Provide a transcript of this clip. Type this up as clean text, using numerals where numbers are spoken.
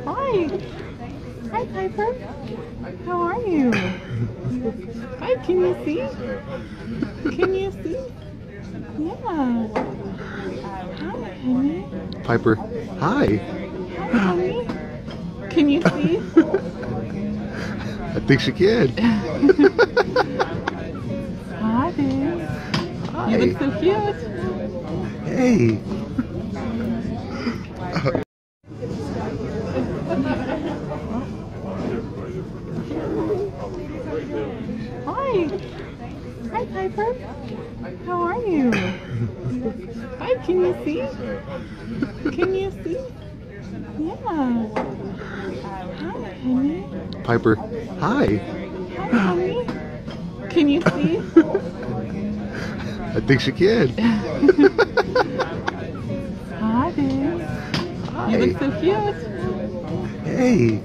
Hi. Hi, Piper. How are you? Hi, can you see? Can you see? Yeah. Hi, honey. Piper, hi. Hi, honey. Can you see? I think she can. Hi, babe. Hi. You look so cute. Hey. Hi. Hi, Piper. How are you? Hi, can you see? Can you see? Yeah. Hi, honey. Piper, hi. Hi, honey. Can you see? I think she can. Hi, babe. Hi. You look so cute. Hey.